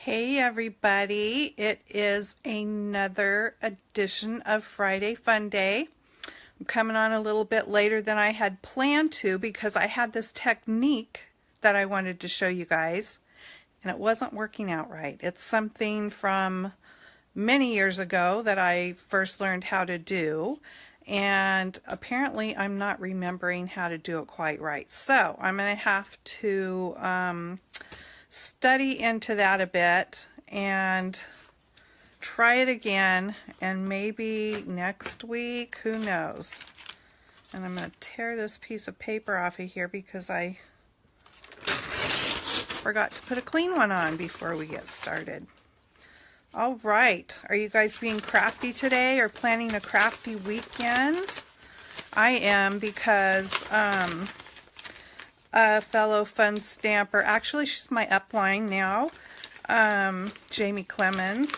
Hey everybody, it is another edition of Friday Fun Day. I'm coming on a little bit later than I had planned to because I had this technique that I wanted to show you guys and it wasn't working out right. It's something from many years ago that I first learned how to do, and apparently I'm not remembering how to do it quite right. So I'm going to have to study into that a bit and try it again, and maybe next week, who knows. And I'm going to tear this piece of paper off of here because I forgot to put a clean one on before we get started. All right, are you guys being crafty today or planning a crafty weekend? I am, because a fellow fun stamper, actually she's my upline now, Jamie Clemens.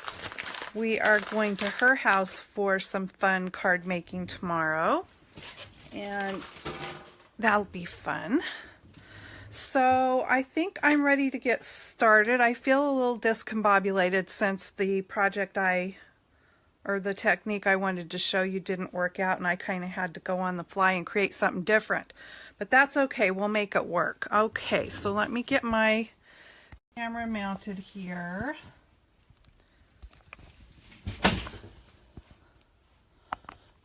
We are going to her house for some fun card making tomorrow, and that'll be fun. So I think I'm ready to get started. I feel a little discombobulated since the project the technique I wanted to show you didn't work out, and I kind of had to go on the fly and create something different. But that's okay, we'll make it work. Okay, so let me get my camera mounted here.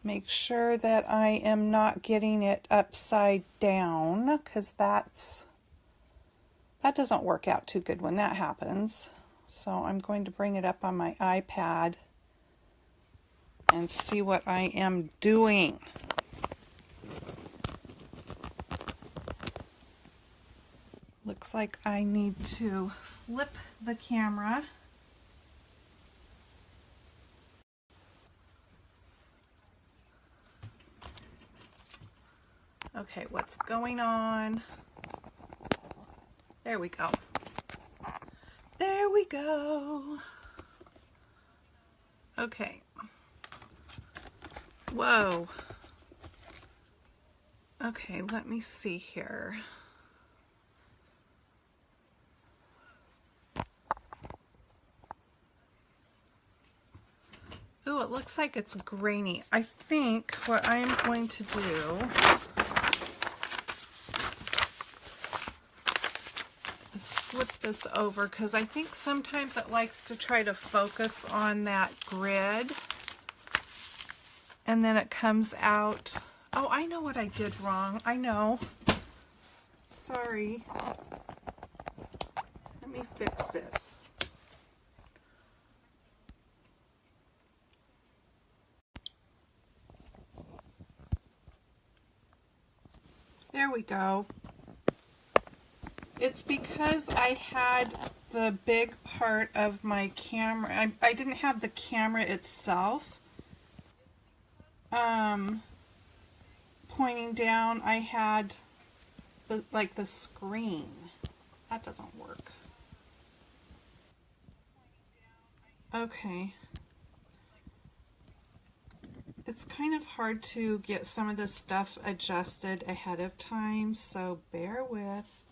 Make sure that I am not getting it upside down, because that doesn't work out too good when that happens. So I'm going to bring it up on my iPad and see what I am doing. Looks like I need to flip the camera. Okay, what's going on? There we go. There we go. Okay. Whoa. Okay, let me see here. Ooh, it looks like it's grainy. I think what I am going to do is flip this over, because I think sometimes it likes to try to focus on that grid, and then it comes out. Oh, I know what I did wrong. I know. Sorry. Let me fix this. There we go. It's because I had the big part of my camera. I didn't have the camera itself pointing down. I had the screen. That doesn't work. Okay. It's kind of hard to get some of this stuff adjusted ahead of time, so bear with.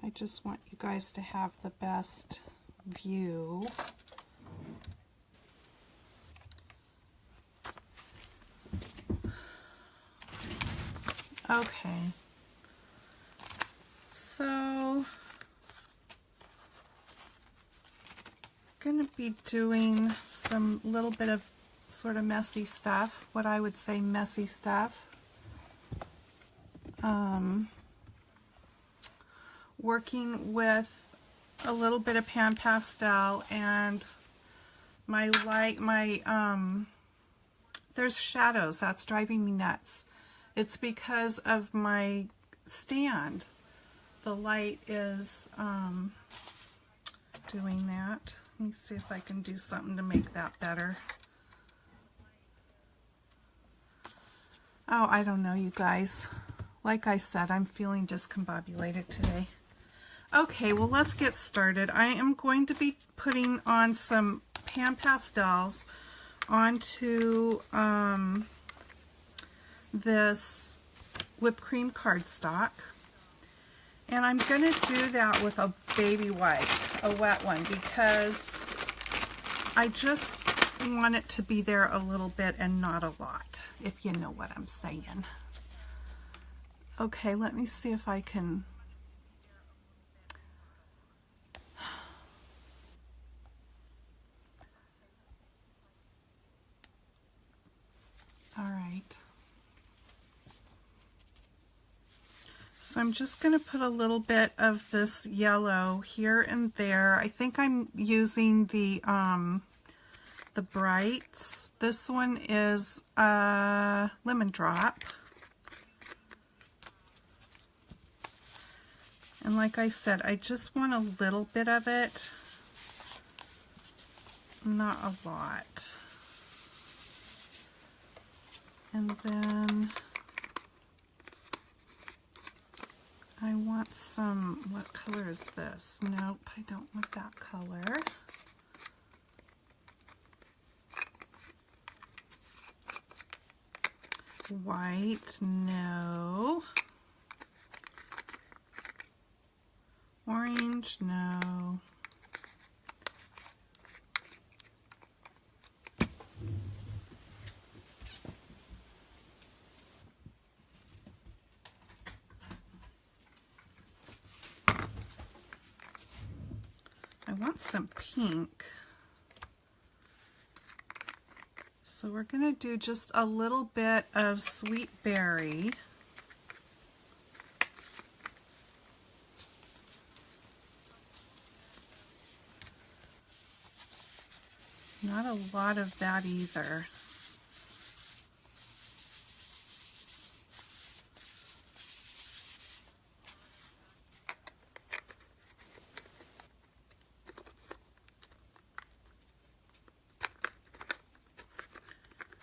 I just want you guys to have the best view. Okay, so I'm going to be doing some little bit of sort of messy stuff, what I would say messy stuff. Working with a little bit of pan pastel and my light, there's shadows, that's driving me nuts. It's because of my stand. The light is doing that. Let me see if I can do something to make that better. Oh, I don't know, you guys. Like I said, I'm feeling discombobulated today. Okay, well, let's get started. I am going to be putting on some pan pastels onto this whipped cream cardstock. And I'm going to do that with a baby wipe, a wet one, because I just want it to be there a little bit and not a lot, if you know what I'm saying. Okay, let me see if I can... All right. So I'm just going to put a little bit of this yellow here and there. I think I'm using the Brights. This one is Lemon Drop. And like I said, I just want a little bit of it, not a lot. And then I want some, what color is this? Nope, I don't want that color. White, no. Orange, no. I want some pink. So we're going to do just a little bit of Sweet Berry. Not a lot of that either.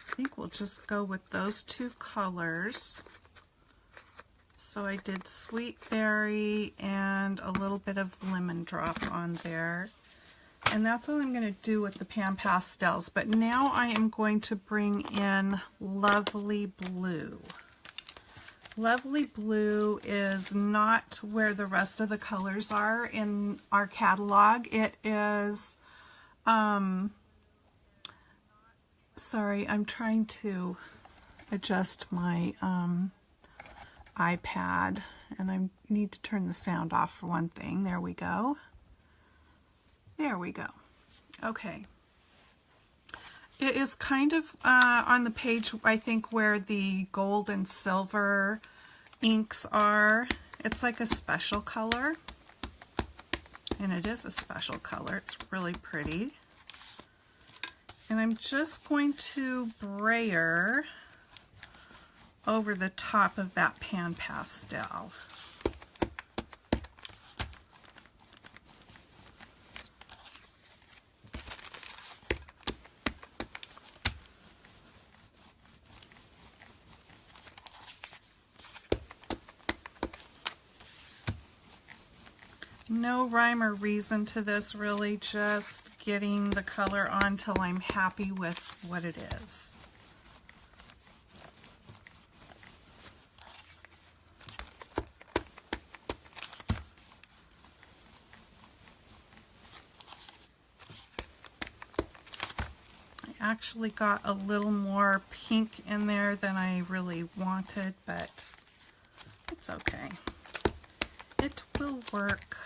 I think we'll just go with those two colors. So I did Sweet Berry and a little bit of Lemon Drop on there. And that's all I'm going to do with the Pan Pastels. But now I am going to bring in Lovely Blue. Lovely Blue is not where the rest of the colors are in our catalog. It is, sorry, I'm trying to adjust my iPad, and I need to turn the sound off for one thing. There we go. There we go. Okay. It is kind of on the page, I think, where the gold and silver inks are. It's like a special color. And it is a special color. It's really pretty. And I'm just going to brayer over the top of that Pan Pastel. No rhyme or reason to this, really, just getting the color on till I'm happy with what it is. I actually got a little more pink in there than I really wanted, but it's okay. It will work.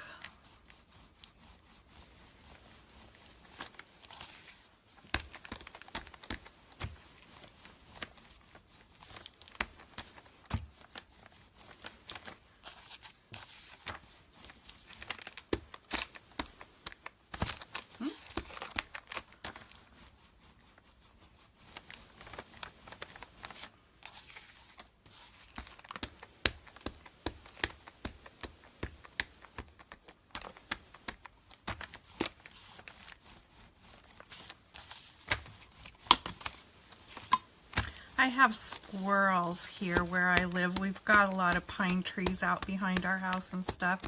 I have squirrels here where I live. We've got a lot of pine trees out behind our house and stuff.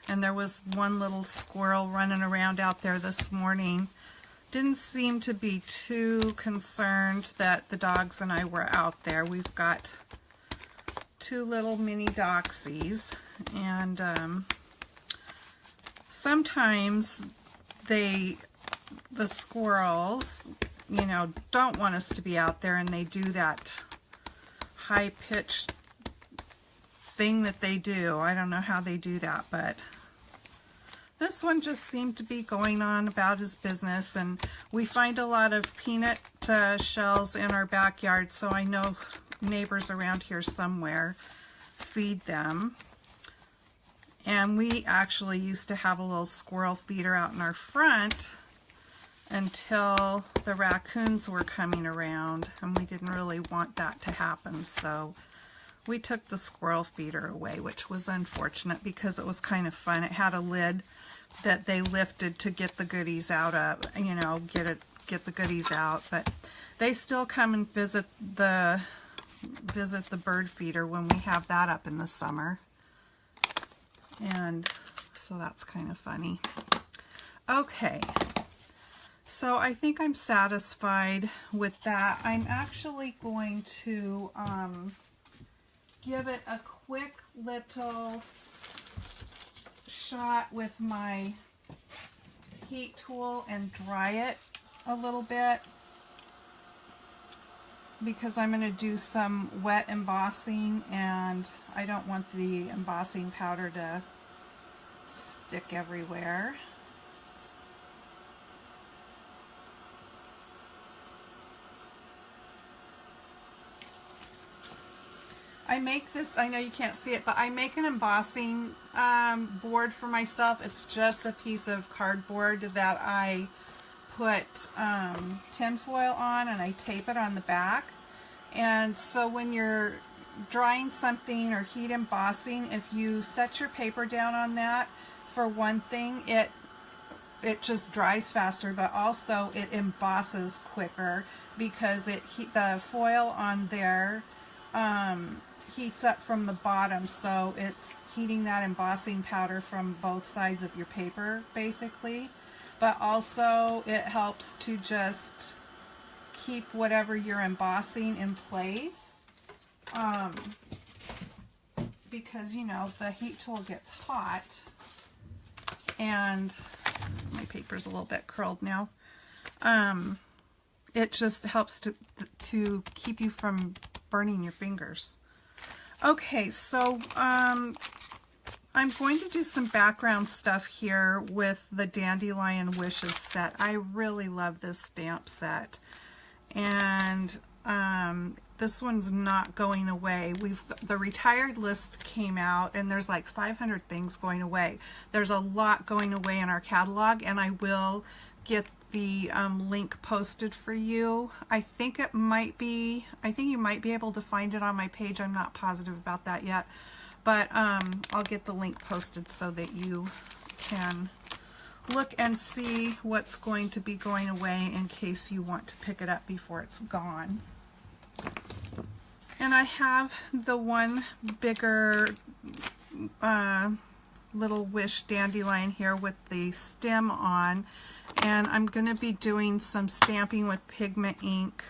And there was one little squirrel running around out there this morning. didn't seem to be too concerned that the dogs and I were out there. We've got 2 little mini doxies, and sometimes the squirrels, you know, don't want us to be out there, and they do that high-pitched thing that they do. I don't know how they do that, but this one just seemed to be going on about his business. And we find a lot of peanut shells in our backyard, so I know neighbors around here somewhere feed them. And we actually used to have a little squirrel feeder out in our front until the raccoons were coming around, and we didn't really want that to happen, so we took the squirrel feeder away, which was unfortunate because it was kind of fun. It had a lid that they lifted to get the goodies out of, you know, get the goodies out, but they still come and visit the bird feeder when we have that up in the summer. And so that's kind of funny. Okay. So I think I'm satisfied with that. I'm actually going to give it a quick little shot with my heat tool and dry it a little bit, because I'm going to do some wet embossing, and I don't want the embossing powder to stick everywhere. I make this, I know you can't see it, but I make an embossing board for myself. It's just a piece of cardboard that I put tin foil on, and I tape it on the back. And so when you're drying something or heat embossing, if you set your paper down on that, for one thing, it just dries faster, but also it embosses quicker because the foil on there heats up from the bottom, so it's heating that embossing powder from both sides of your paper basically, but also it helps to just keep whatever you're embossing in place, because, you know, the heat tool gets hot, and my paper's a little bit curled now. It just helps to keep you from burning your fingers. Okay, so I'm going to do some background stuff here with the Dandelion Wishes set. I really love this stamp set, and this one's not going away. The retired list came out, and there's like 500 things going away. There's a lot going away in our catalog, and I will get the link posted for you. I think you might be able to find it on my page. I'm not positive about that yet, but I'll get the link posted so that you can look and see what's going to be going away in case you want to pick it up before it's gone. And I have the one bigger little wish dandelion here with the stem on, and I'm going to be doing some stamping with pigment ink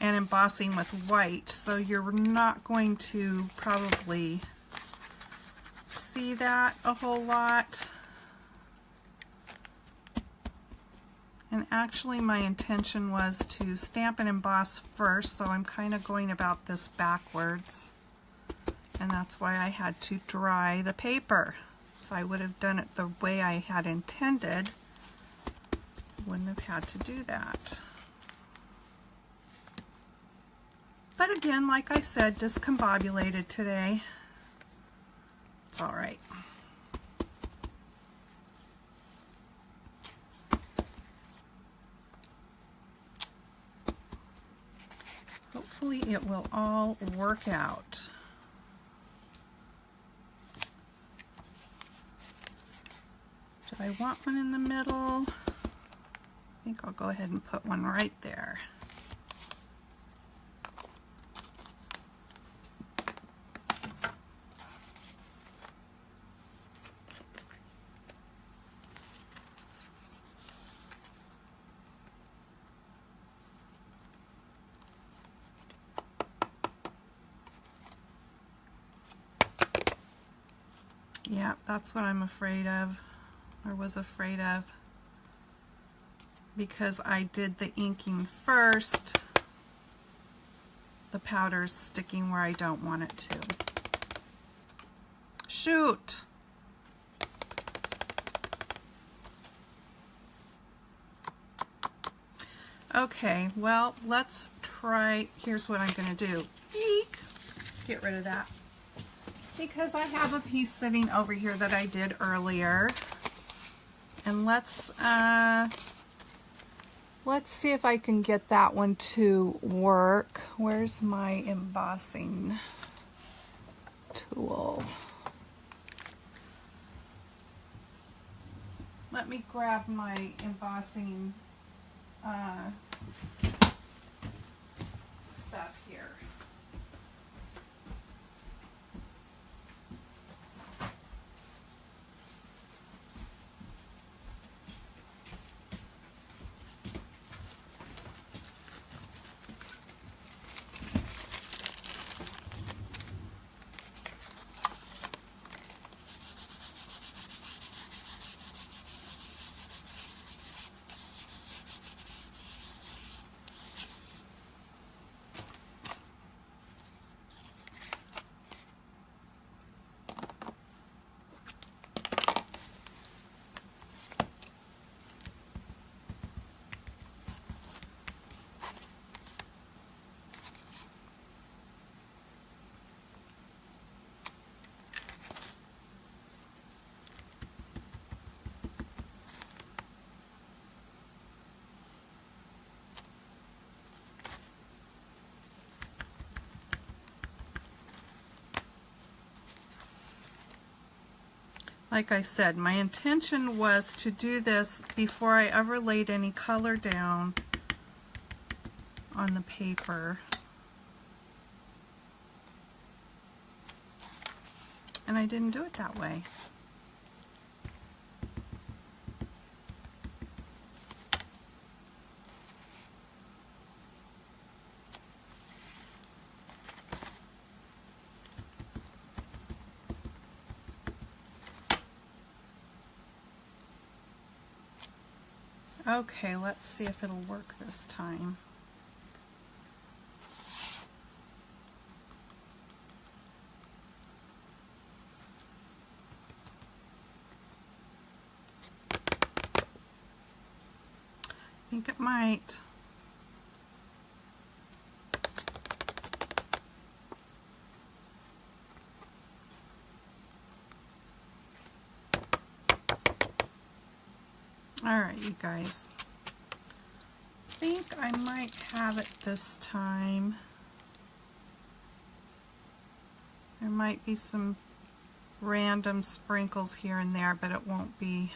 and embossing with white, so you're not going to probably see that a whole lot. And actually my intention was to stamp and emboss first, so I'm kind of going about this backwards, and that's why I had to dry the paper. If I would have done it the way I had intended, wouldn't have had to do that. But again, like I said, discombobulated today. It's all right. Hopefully it will all work out. Do I want one in the middle? I think I'll go ahead and put one right there. Yeah, that's what I'm afraid of, or was afraid of, because I did the inking first. The powder's sticking where I don't want it to. Shoot! Okay, well, let's try, here's what I'm going to do. Eek! Get rid of that. Because I have a piece sitting over here that I did earlier. And let's see if I can get that one to work. Where's my embossing tool? Let me grab my embossing stuff here. Like I said, my intention was to do this before I ever laid any color down on the paper. And I didn't do it that way. Okay, let's see if it'll work this time. I think it might. Alright, you guys. I think I might have it this time. There might be some random sprinkles here and there, but it won't be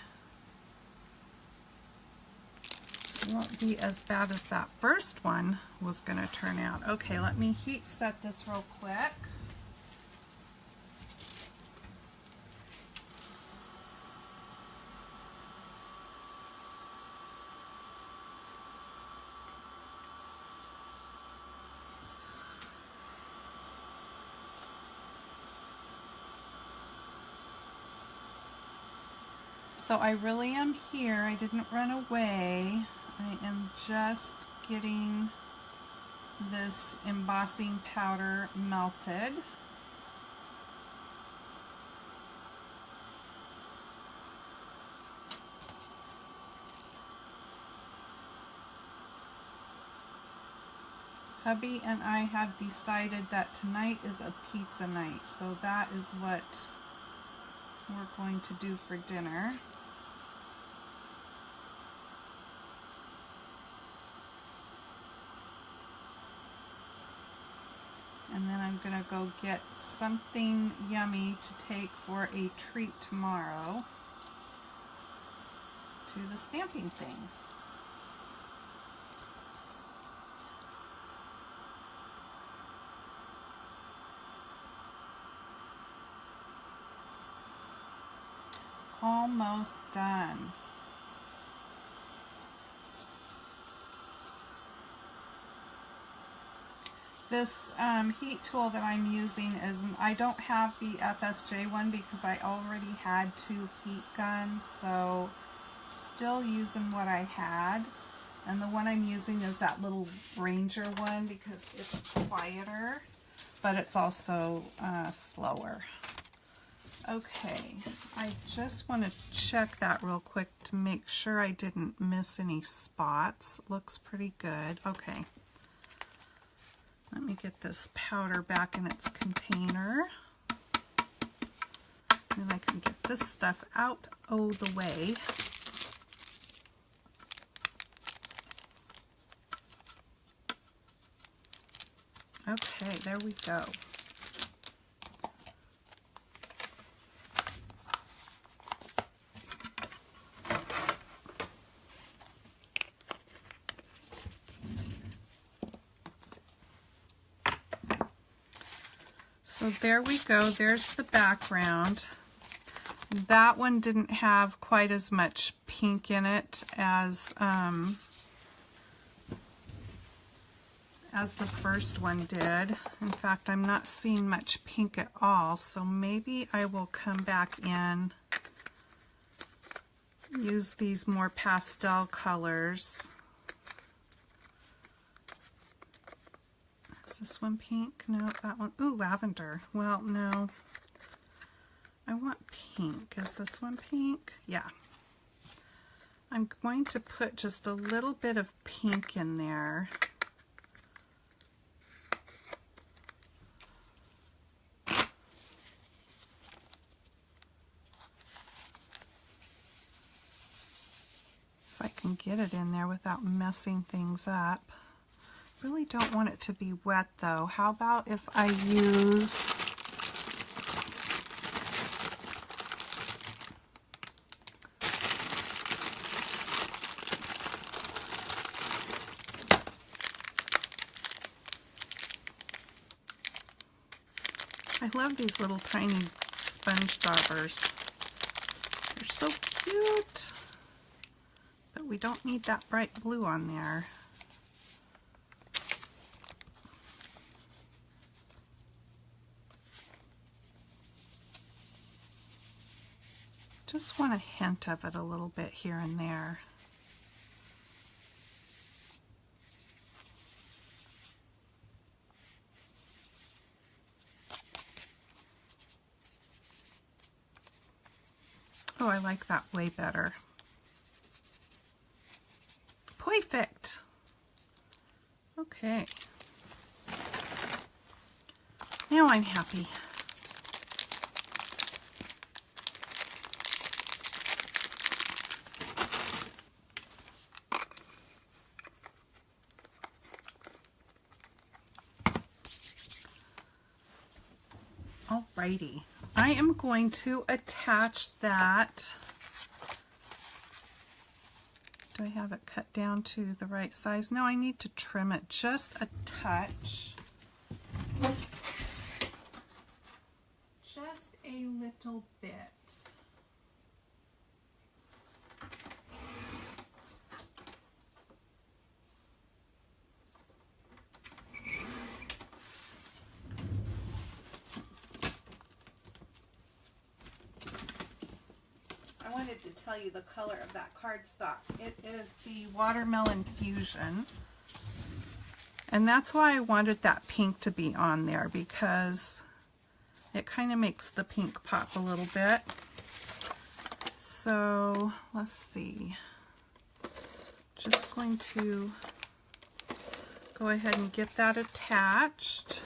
as bad as that first one was going to turn out. Okay, let me heat set this real quick. So I really am here. I didn't run away. I am just getting this embossing powder melted. Hubby and I have decided that tonight is a pizza night, so that is what we're going to do for dinner. And then I'm going to go get something yummy to take for a treat tomorrow to the stamping thing. Almost done. This heat tool that I'm using is, I don't have the FSJ one because I already had 2 heat guns, so still using what I had. And the one I'm using is that little Ranger one because it's quieter, but it's also slower. Okay, I just want to check that real quick to make sure I didn't miss any spots. Looks pretty good. Okay. Let me get this powder back in its container. And I can get this stuff out of the way. Okay, there we go. So there we go, there's the background. That one didn't have quite as much pink in it as the first one did. In fact, I'm not seeing much pink at all, so maybe I will come back in, use these more pastel colors. Is this one pink? No, that one. Ooh, lavender. Well, no. I want pink. Is this one pink? Yeah. I'm going to put just a little bit of pink in there. If I can get it in there without messing things up. Really don't want it to be wet though. How about if I use I love these little tiny sponge daubers. They're so cute. But we don't need that bright blue on there. Just want a hint of it a little bit here and there. Oh, I like that way better. Perfect. Okay. Now I'm happy. Alrighty, I am going to attach that. Do I have it cut down to the right size? No, I need to trim it just a touch. Just a little bit. To tell you the color of that cardstock. It is the Watermelon Fusion, and that's why I wanted that pink to be on there, because it kind of makes the pink pop a little bit. So let's see, just going to go ahead and get that attached.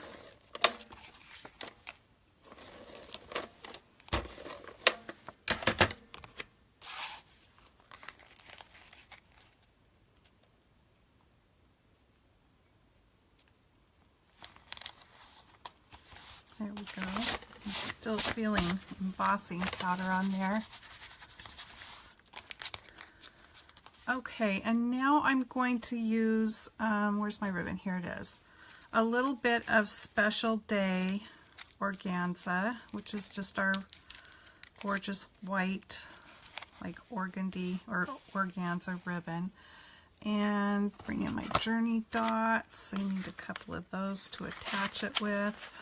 There we go. I'm still feeling embossing powder on there. Okay, and now I'm going to use, where's my ribbon? Here it is. A little bit of Special Day organza, which is just our gorgeous white, like organdy or organza ribbon. And bring in my journey dots. I need a couple of those to attach it with.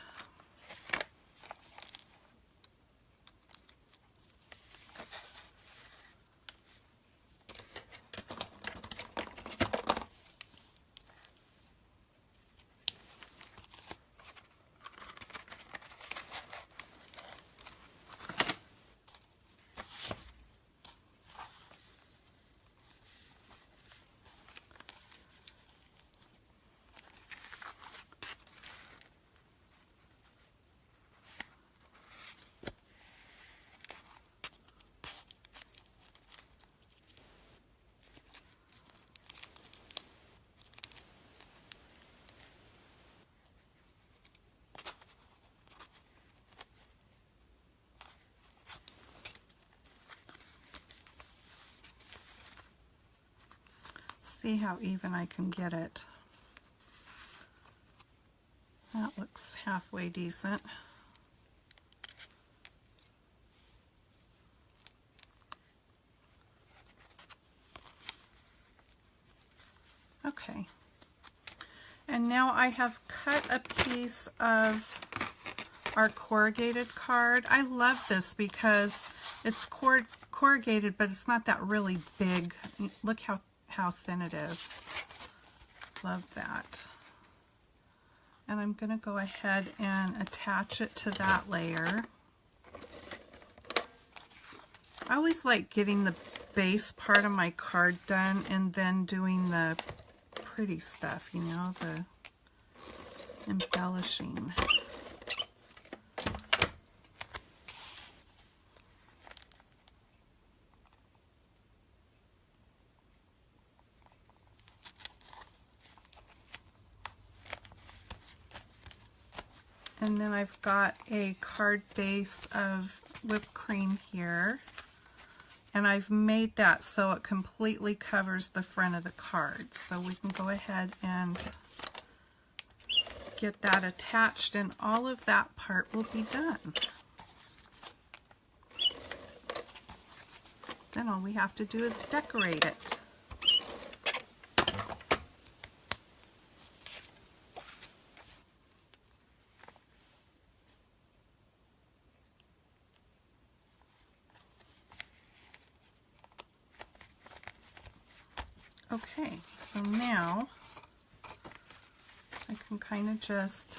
See how even I can get it. That looks halfway decent. Okay. And now I have cut a piece of our corrugated card. I love this because it's corrugated, but it's not that really big. Look how thin it is. Love that. And I'm going to go ahead and attach it to that layer. I always like getting the base part of my card done and then doing the pretty stuff, you know, the embellishing. And then I've got a card base of whipped cream here. And I've made that so it completely covers the front of the card. So we can go ahead and get that attached, and all of that part will be done. Then all we have to do is decorate it. Okay, so now I can kind of just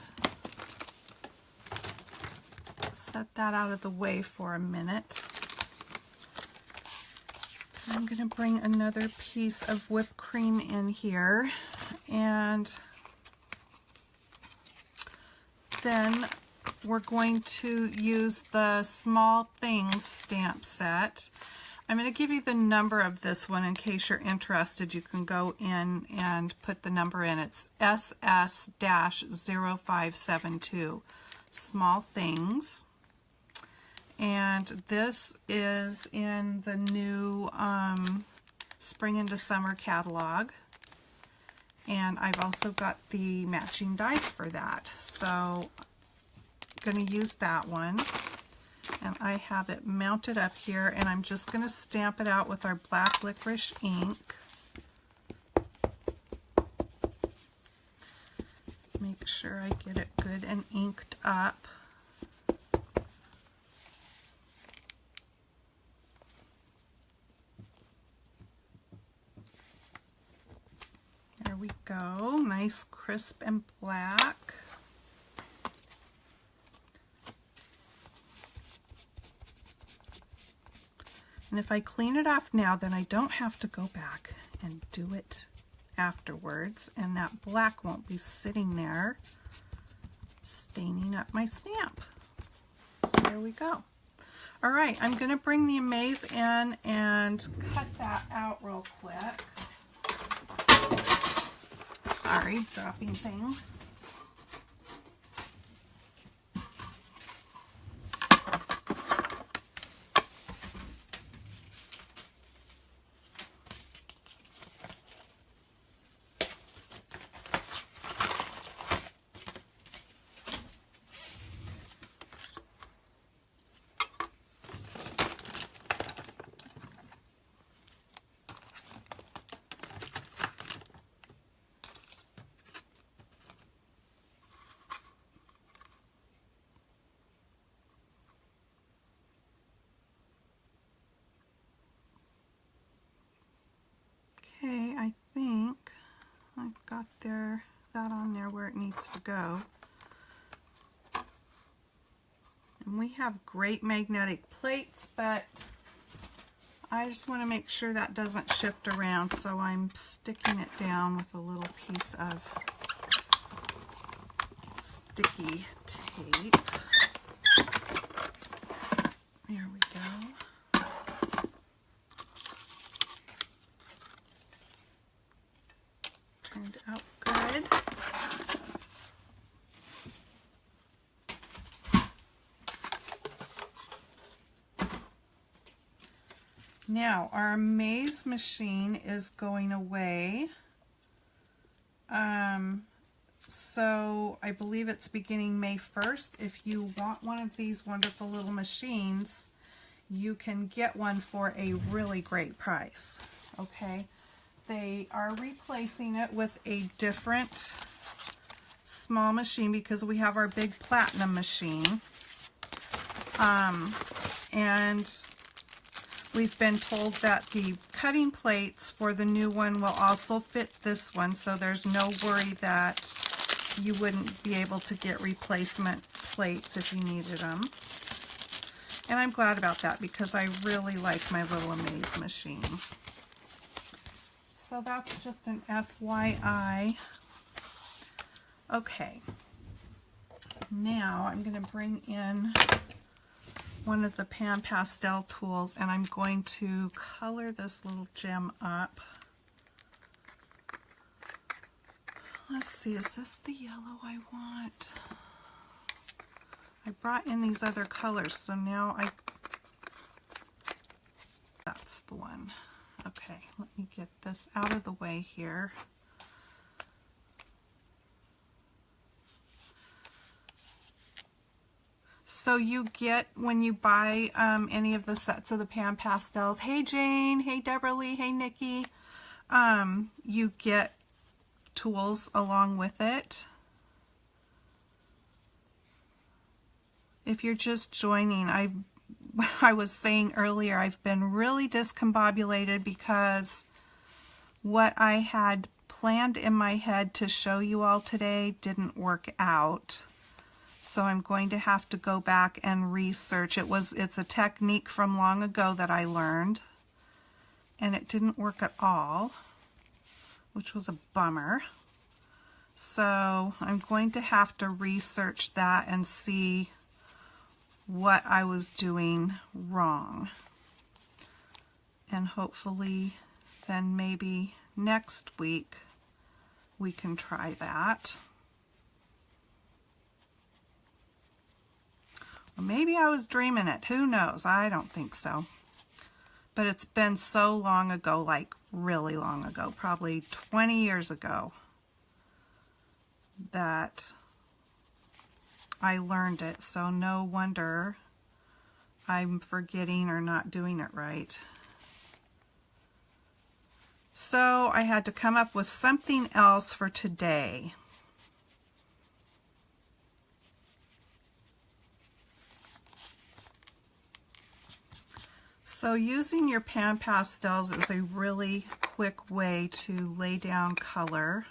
set that out of the way for a minute. I'm going to bring another piece of whipped cream in here, and then we're going to use the Small Things stamp set. I'm going to give you the number of this one in case you're interested. You can go in and put the number in. It's SS-0572, Small Things. And this is in the new Spring into Summer catalog. And I've also got the matching dies for that. So I'm going to use that one. And I have it mounted up here, and I'm just going to stamp it out with our black licorice ink. Make sure I get it good and inked up. There we go, nice crisp and black. And if I clean it off now, then I don't have to go back and do it afterwards, and that black won't be sitting there staining up my stamp. So there we go. All right, I'm going to bring the Amaze in and cut that out real quick. Sorry, dropping things. needs to go. And we have great magnetic plates, but I just want to make sure that doesn't shift around, so I'm sticking it down with a little piece of sticky tape. There we go. Turned out good. Now our maze machine is going away. So I believe it's beginning May 1st. If you want one of these wonderful little machines, you can get one for a really great price. Okay, they are replacing it with a different small machine because we have our big platinum machine. And we've been told that the cutting plates for the new one will also fit this one, so there's no worry that you wouldn't be able to get replacement plates if you needed them. And I'm glad about that because I really like my little Amaze machine. So that's just an FYI. Okay, now I'm going to bring in one of the pan pastel tools and I'm going to color this little gem up. Let's see, is this the yellow I want? I brought in these other colors, so now that's the one. Okay, let me get this out of the way here. So you get, when you buy any of the sets of the pan pastels, hey Jane, hey Deborah Lee, hey Nikki, you get tools along with it. If you're just joining, I was saying earlier, I've been really discombobulated because what I had planned in my head to show you all today didn't work out. So I'm going to have to go back and research. It's a technique from long ago that I learned, and it didn't work at all, which was a bummer. So I'm going to have to research that and see what I was doing wrong. And hopefully then maybe next week we can try that. Or maybe I was dreaming it. Who knows? I don't think so. But it's been so long ago, like really long ago, probably 20 years ago, that I learned it. So no wonder I'm forgetting or not doing it right. So I had to come up with something else for today. So using your pan pastels is a really quick way to lay down color,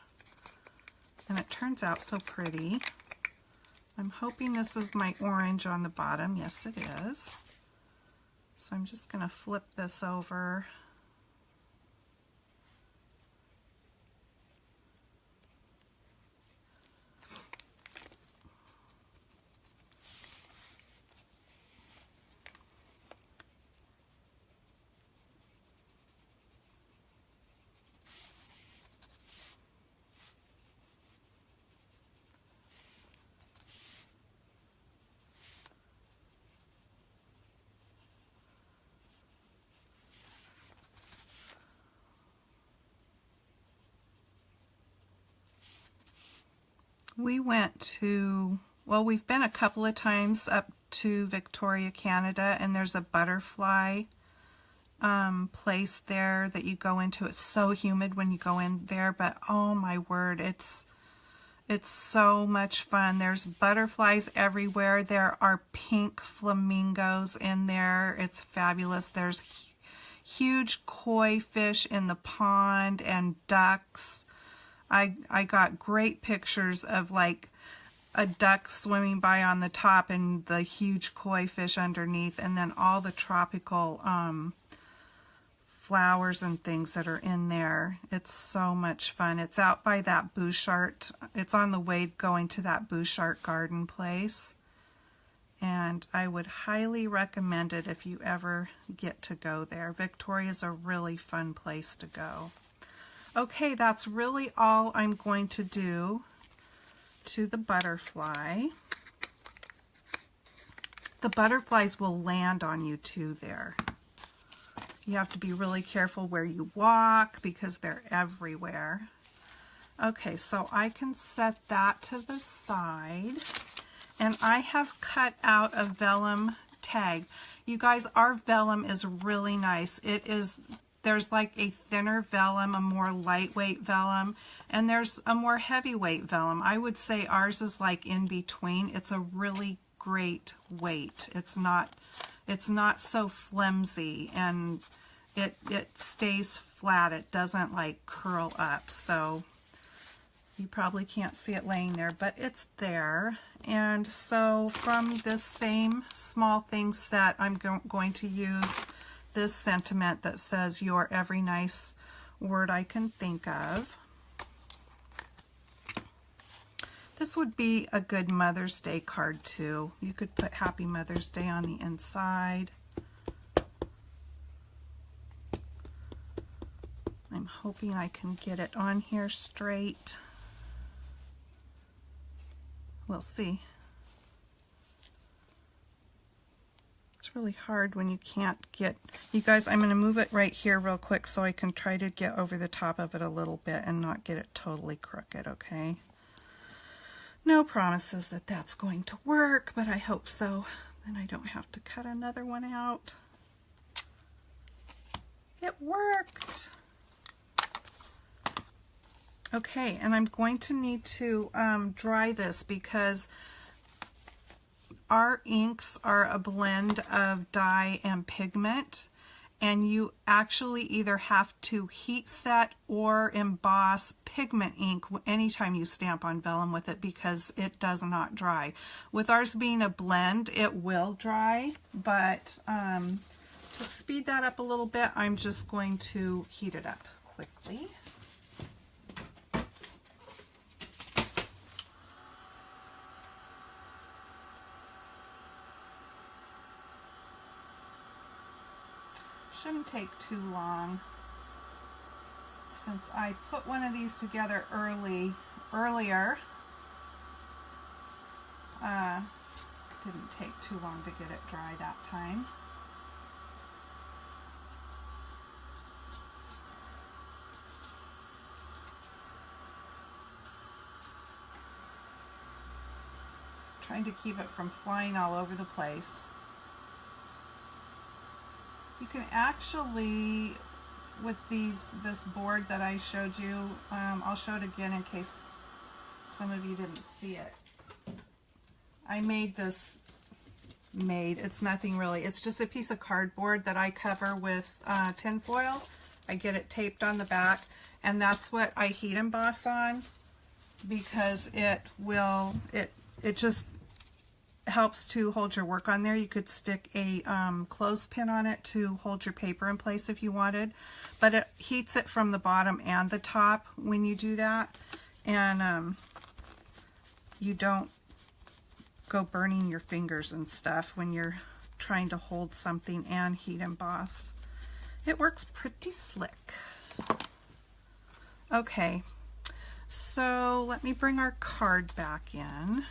and it turns out so pretty. I'm hoping this is my orange on the bottom. Yes, it is. So I'm just going to flip this over. We went to, well, we've been a couple of times up to Victoria, Canada, and there's a butterfly place there that you go into. It's so humid when you go in there, but oh my word, it's so much fun. There's butterflies everywhere. There are pink flamingos in there. It's fabulous. There's huge koi fish in the pond and ducks. I got great pictures of like a duck swimming by on the top and the huge koi fish underneath, and then all the tropical flowers and things that are in there. It's so much fun. It's out by that Bouchard. It's on the way going to that Bouchard garden place. And I would highly recommend it if you ever get to go there. Victoria is a really fun place to go. Okay, that's really all I'm going to do to the butterfly. The butterflies will land on you too there. You have to be really careful where you walk because they're everywhere. Okay, so I can set that to the side. And I have cut out a vellum tag. You guys, our vellum is really nice. There's like a thinner vellum, a more lightweight vellum, and there's a more heavyweight vellum. I would say ours is like in between. It's a really great weight. It's not so flimsy, and it stays flat. It doesn't like curl up. So you probably can't see it laying there, but it's there. And so from this same small thing set, I'm going to use this sentiment that says, "You're every nice word I can think of." This would be a good Mother's Day card too. You could put Happy Mother's Day on the inside. I'm hoping I can get it on here straight. We'll see. It's really hard when you can't get... You guys, I'm going to move it right here real quick so I can try to get over the top of it a little bit and not get it totally crooked, okay? No promises that that's going to work, but I hope so. Then I don't have to cut another one out. It worked! Okay, and I'm going to need to dry this because our inks are a blend of dye and pigment, and you actually either have to heat set or emboss pigment ink anytime you stamp on vellum with it because it does not dry. With ours being a blend, it will dry, but to speed that up a little bit, I'm just going to heat it up quickly. Shouldn't take too long since I put one of these together earlier. Didn't take too long to get it dry that time. Trying to keep it from flying all over the place. You can actually, with this board that I showed you, I'll show it again in case some of you didn't see it. I made this, it's nothing really, it's just a piece of cardboard that I cover with tin foil. I get it taped on the back, and that's what I heat emboss on because it just helps to hold your work on there. You could stick a clothespin on it to hold your paper in place if you wanted, but it heats it from the bottom and the top when you do that, and you don't go burning your fingers and stuff when you're trying to hold something and heat emboss. It works pretty slick. Okay, so let me bring our card back in.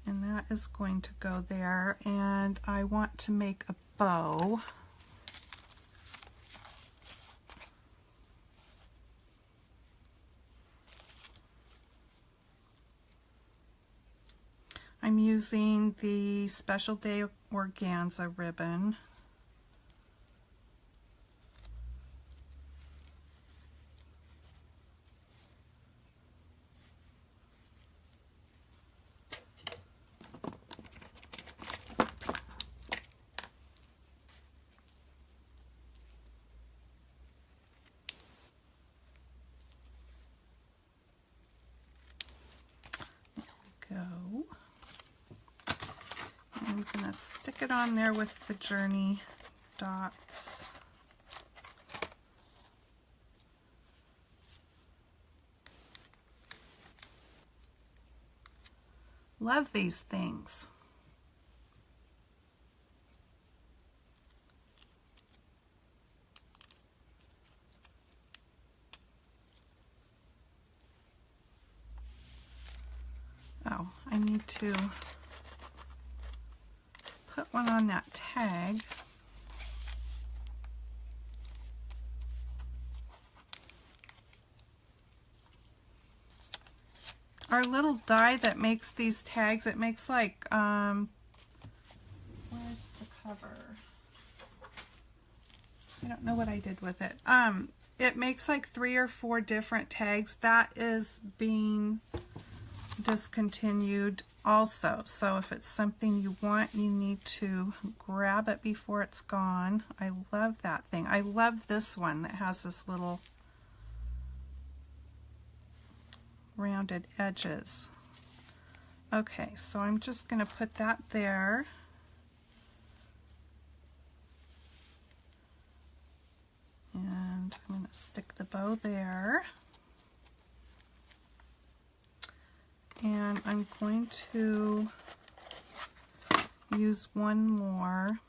And that is going to go there, and I want to make a bow. I'm using the Special Day Organza ribbon. going to stick it on there with the journey dots. Love these things. Oh, I need to put one on that tag. Our little die that makes these tags, it makes like, where's the cover? I don't know what I did with it. It makes like 3 or 4 different tags. That is being discontinued also. So if it's something you want, you need to grab it before it's gone. I love that thing. I love this one that has this little rounded edges. Okay, so I'm just going to put that there. And I'm going to stick the bow there. And I'm going to use one more.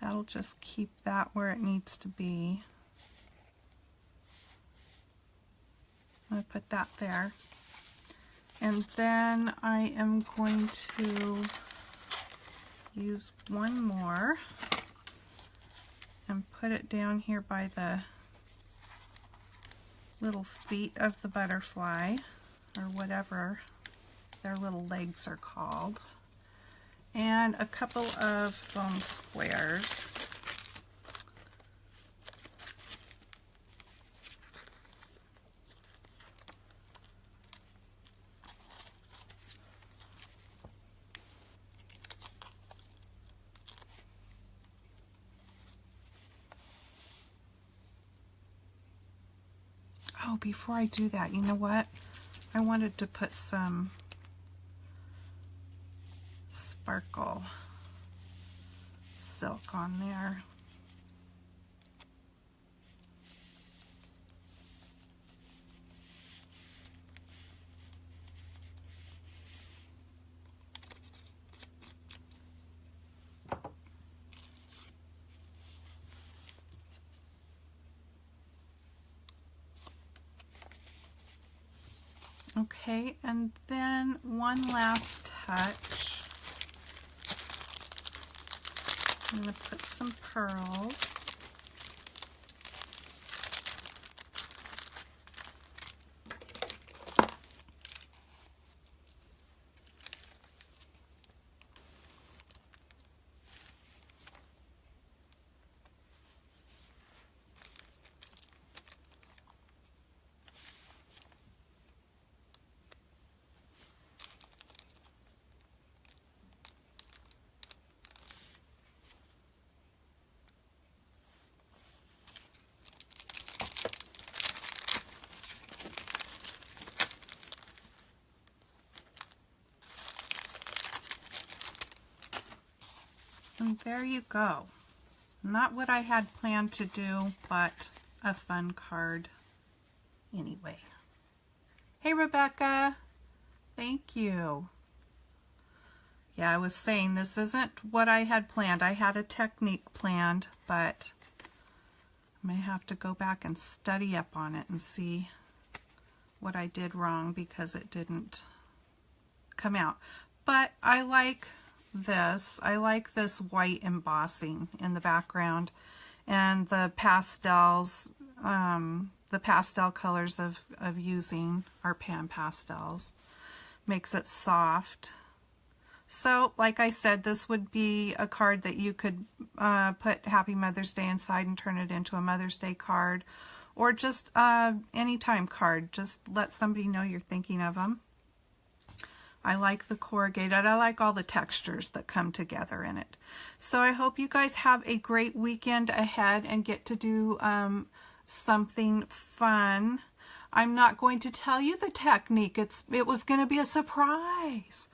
That'll just keep that where it needs to be. I'm going to put that there. And then I am going to use one more and put it down here by the little feet of the butterfly, or whatever their little legs are called, and a couple of foam squares. Oh, before I do that, you know what? I wanted to put some sparkle silk on there. Okay, and then one last touch. I'm going to put some pearls. And there you go. Not what I had planned to do, but a fun card anyway. Hey, Rebecca. Thank you. Yeah, I was saying this isn't what I had planned. I had a technique planned, but I may have to go back and study up on it and see what I did wrong because it didn't come out. But I like this. I like this white embossing in the background, and the pastels, the pastel colors of using our pan pastels makes it soft. So like I said, this would be a card that you could put Happy Mother's Day inside and turn it into a Mother's Day card, or just anytime card. Just let somebody know you're thinking of them. I like the corrugated. I like all the textures that come together in it. So I hope you guys have a great weekend ahead and get to do something fun. I'm not going to tell you the technique. It was going to be a surprise.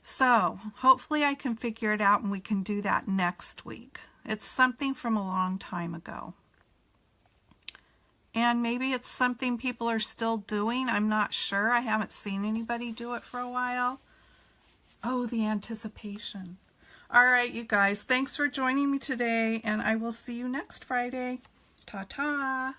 So hopefully I can figure it out and we can do that next week. It's something from a long time ago. And maybe it's something people are still doing. I'm not sure. I haven't seen anybody do it for a while. Oh, the anticipation. All right, you guys. Thanks for joining me today, and I will see you next Friday. Ta-ta.